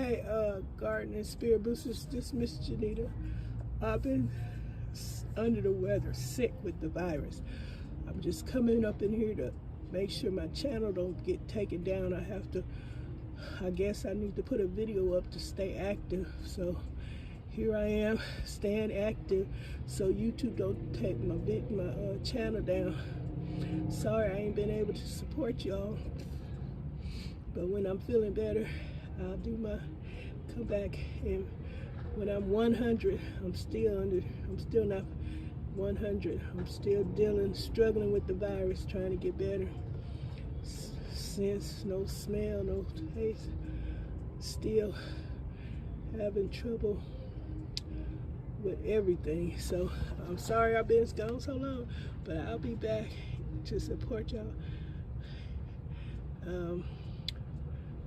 Hey, Garden and Spirit Boosters, this Miss Janita. I've been under the weather, sick with the virus. I'm just coming up in here to make sure my channel don't get taken down. I guess I need to put a video up to stay active. So here I am, staying active so YouTube don't take my channel down. Sorry I ain't been able to support y'all, but when I'm feeling better, I'll come back. And when I'm 100, I'm still not 100. I'm still struggling with the virus, trying to get better. Sense, no smell, no taste. Still having trouble with everything. So I'm sorry I've been gone so long, but I'll be back to support y'all.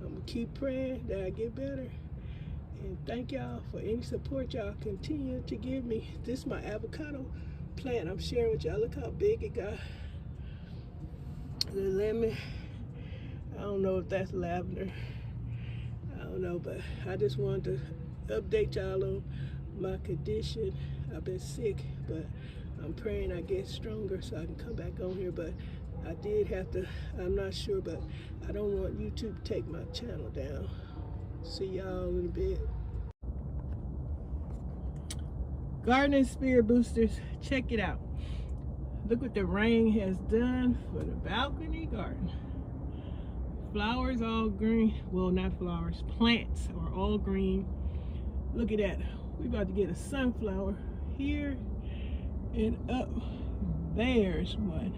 I'm gonna keep praying that I get better, and thank y'all for any support y'all continue to give me. This is my avocado plant I'm sharing with y'all. Look how big it got. The lemon, I don't know if that's lavender, I don't know, but I just wanted to update y'all on my condition. I've been sick, but I'm praying I get stronger so I can come back on here. But I did have to, I'm not sure, but I don't want YouTube to take my channel down. See y'all in a bit. Garden and Spirit Boosters, check it out. Look what the rain has done for the balcony garden. Flowers all green. Well, not flowers, plants are all green. Look at that. We about to get a sunflower here, and up there's one.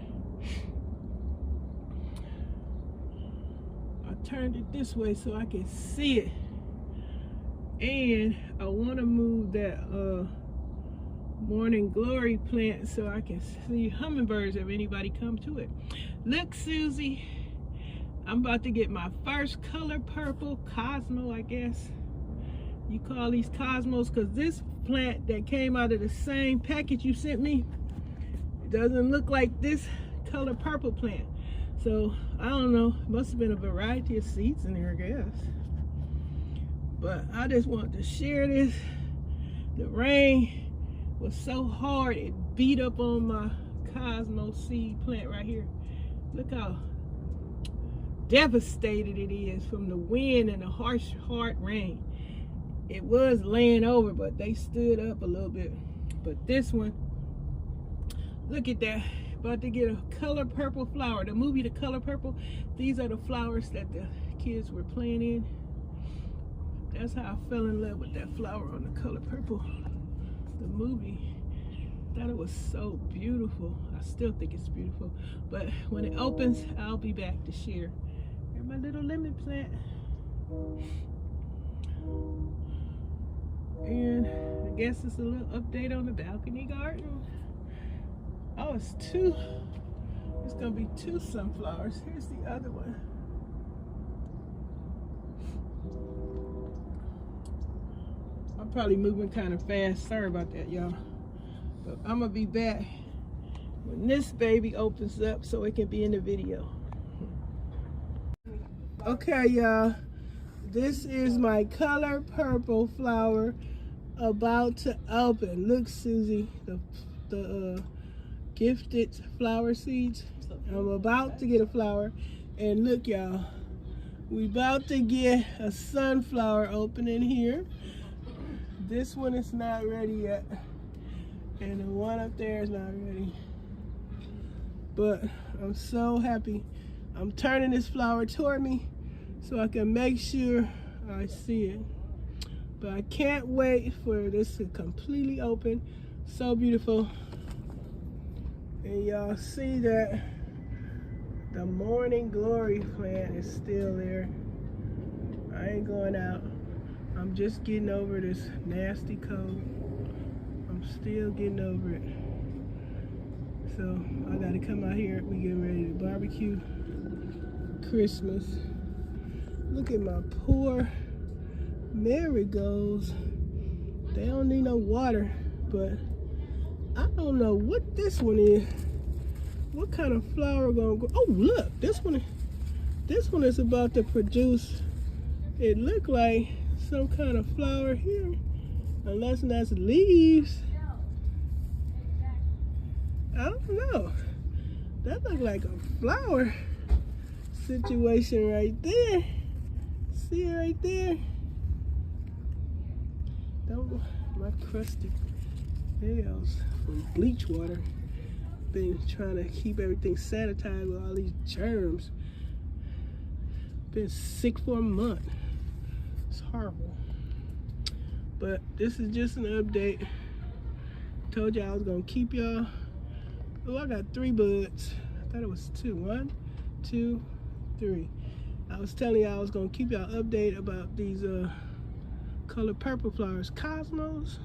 I turned it this way so I can see it, and I want to move that morning glory plant so I can see hummingbirds if anybody come to it. Look, Susie, I'm about to get my first color purple Cosmo, I guess you call these Cosmos, because this plant that came out of the same package you sent me, it doesn't look like this color purple plant. So I don't know, it must have been a variety of seeds in there, I guess. But I just wanted to share this. The rain was so hard it beat up on my Cosmo seed plant right here. Look how devastated it is from the wind and the harsh, hard rain. It was laying over, but they stood up a little bit. But this one, look at that. About to get a color purple flower. The movie The Color Purple, these are the flowers that the kids were playing in. That's how I fell in love with that flower on The Color Purple, the movie. I thought it was so beautiful. I still think it's beautiful. But when it opens, I'll be back to share. Here's my little lemon plant. And I guess it's a little update on the balcony garden. Oh, it's gonna be two sunflowers. Here's the other one. I'm probably moving kind of fast. Sorry about that, y'all. But I'm gonna be back when this baby opens up so it can be in the video. Okay, y'all. This is my color purple flower about to open. Look, Susie, the gifted flower seeds. I'm about to get a flower, and look, y'all, we about to get a sunflower opening here. This one is not ready yet, and the one up there is not ready, but I'm so happy. I'm turning this flower toward me so I can make sure I see it. But I can't wait for this to completely open. So beautiful. And y'all see that the morning glory plant is still there. I ain't going out. I'm just getting over this nasty cold. I'm still getting over it. So I gotta come out here. We getting ready to barbecue Christmas. Look at my poor marigolds. They don't need no water, but I don't know what this one is. What kind of flower gonna grow? Oh, look, this one is about to produce. It looked like some kind of flower here, unless that's leaves. I don't know. That look like a flower situation right there. See it right there? Don't, my crusty nails from bleach water. Been trying to keep everything sanitized with all these germs. Been sick for a month. It's horrible. But this is just an update. Told y'all I was gonna keep y'all. Oh, I got 3 buds. I thought it was 2. 1, 2, 3. I was telling y'all I was gonna keep y'all updated about these color purple flowers. Cosmos.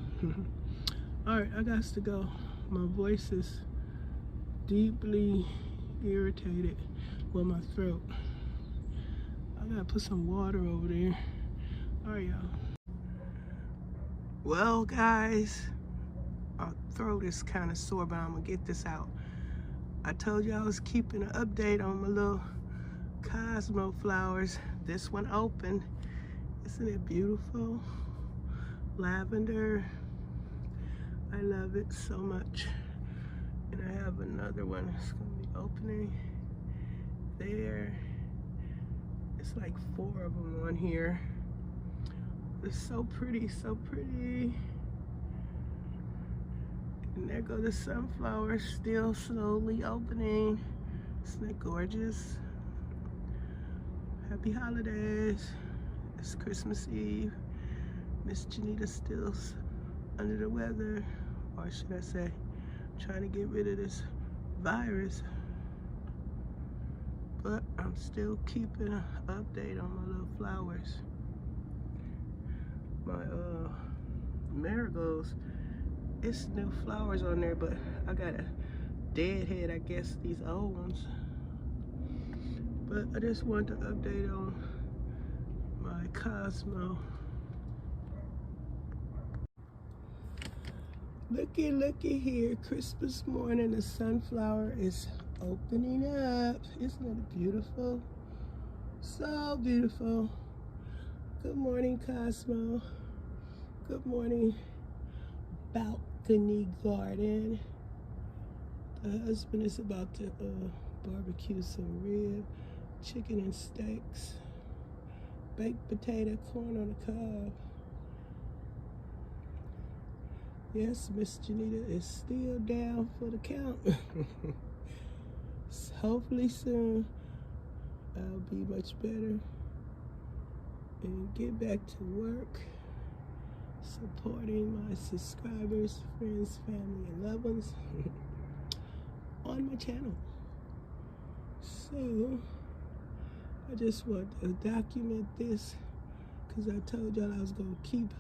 Alright, I got to go. My voice is deeply irritated with my throat. I gotta put some water over there. Alright, y'all. Well, guys, my throat is kind of sore, but I'm gonna get this out. I told you I was keeping an update on my little Cosmo flowers. This one opened. Isn't it beautiful? Lavender. I love it so much. And I have another one that's gonna be opening there. It's like 4 of them on here. It's so pretty, so pretty. And there go the sunflowers, still slowly opening. Isn't it gorgeous? Happy holidays. It's Christmas Eve. Miss Janita's still under the weather, or should I say, trying to get rid of this virus. But I'm still keeping an update on my little flowers. My marigolds, it's new flowers on there, but I got a dead head, I guess, these old ones. But I just wanted to update on my Cosmo. Looky here, Christmas morning, the sunflower is opening up. Isn't it beautiful? So beautiful. Good morning, Cosmo. Good morning, balcony garden. The husband is about to barbecue some rib, chicken and steaks, baked potato, corn on the cob. Yes, Miss Janita is still down for the count. Hopefully soon I'll be much better and get back to work, supporting my subscribers, friends, family, and loved ones on my channel. So I just want to document this because I told y'all I was going to keep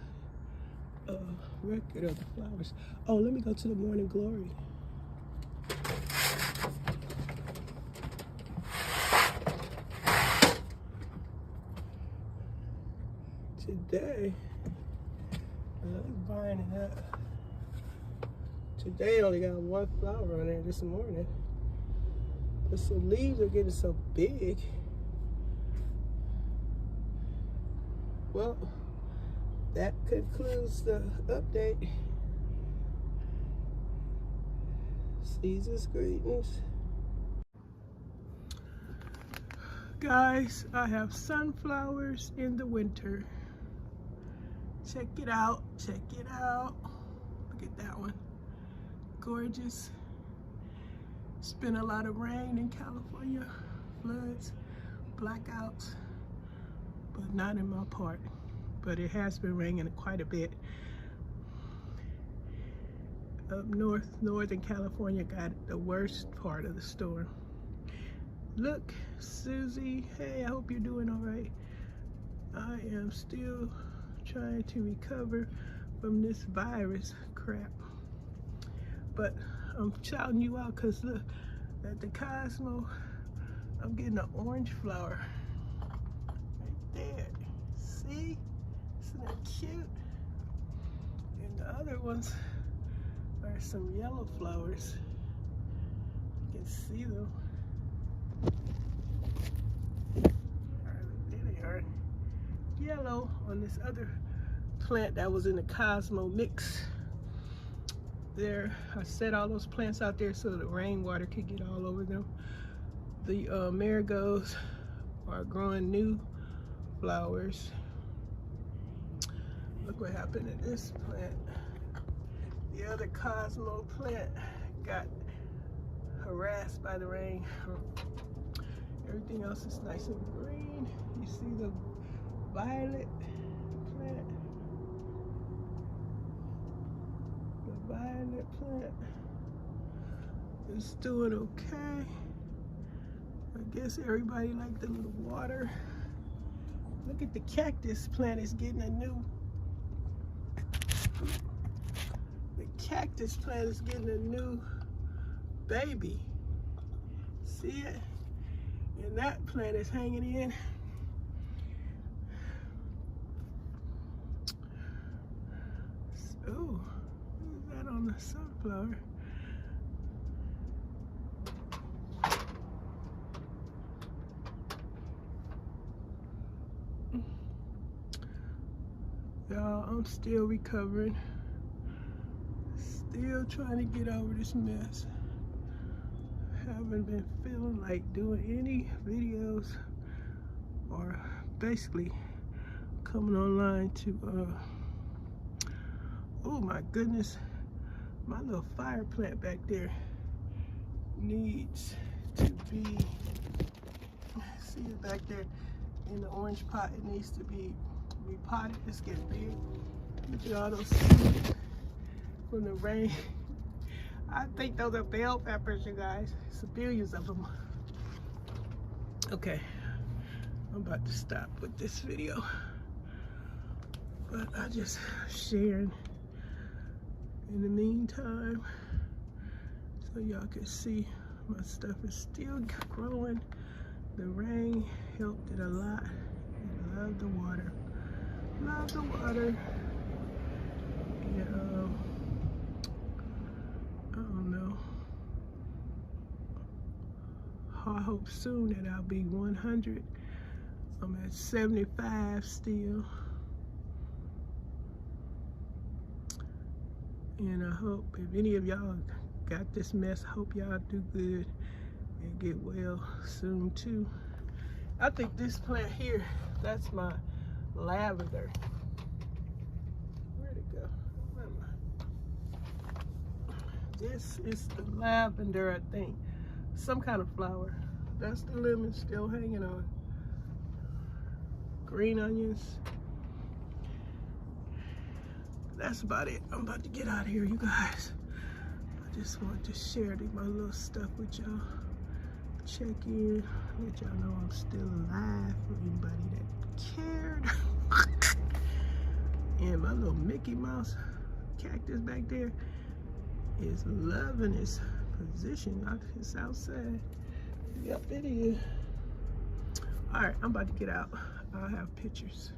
a record of the flowers. Oh, let me go to the morning glory. Today, let's vine it up. Today I only got 1 flower on there this morning. But some leaves are getting so big. Well, that concludes the update. Season's greetings. Guys, I have sunflowers in the winter. Check it out, check it out. Look at that one. Gorgeous. It's been a lot of rain in California. Floods, blackouts, but not in my part. But it has been raining quite a bit. Up north, Northern California got the worst part of the storm. Look, Susie, hey, I hope you're doing all right. I am still trying to recover from this virus crap. But I'm shouting you out because look, at the Cosmo, I'm getting an orange flower. Right there, see? Isn't that cute? And the other ones are some yellow flowers. You can see them. There they are. yellow on this other plant that was in the Cosmo mix. There, I set all those plants out there so the rainwater could get all over them. The marigolds are growing new flowers. Look what happened to this plant. The other Cosmo plant got harassed by the rain. Everything else is nice and green. You see the violet plant? The violet plant is doing okay. I guess everybody liked the little water. Look at the cactus plant is getting a new. The cactus plant is getting a new baby. See it? And that plant is hanging in. Oh, what is that on the sunflower? Y'all, I'm still recovering. Still trying to get over this mess. Haven't been feeling like doing any videos or basically coming online to oh my goodness, my little fire plant back there needs to be, see it back there in the orange pot, it needs to be repotted. It's getting big. Look at all those seeds from the rain. I think those are bell peppers, you guys. It's billions of them. Okay, I'm about to stop with this video, but I just sharing in the meantime so y'all can see my stuff is still growing. The rain helped it a lot. I love the water. Love the water. Yeah, I don't know. I hope soon that I'll be 100. I'm at 75 still. And I hope if any of y'all got this mess, I hope y'all do good and get well soon too. I think this plant here, that's my lavender. Where'd it go? Where am I? This is the lavender, I think. Some kind of flower. That's the lemon still hanging on. Green onions. That's about it. I'm about to get out of here, you guys. I just want to share my little stuff with y'all. Check in, let y'all know I'm still alive for anybody that cared. And my little Mickey Mouse cactus back there is loving its position. It's outside. Yep, it is. All right, I'm about to get out. I'll have pictures.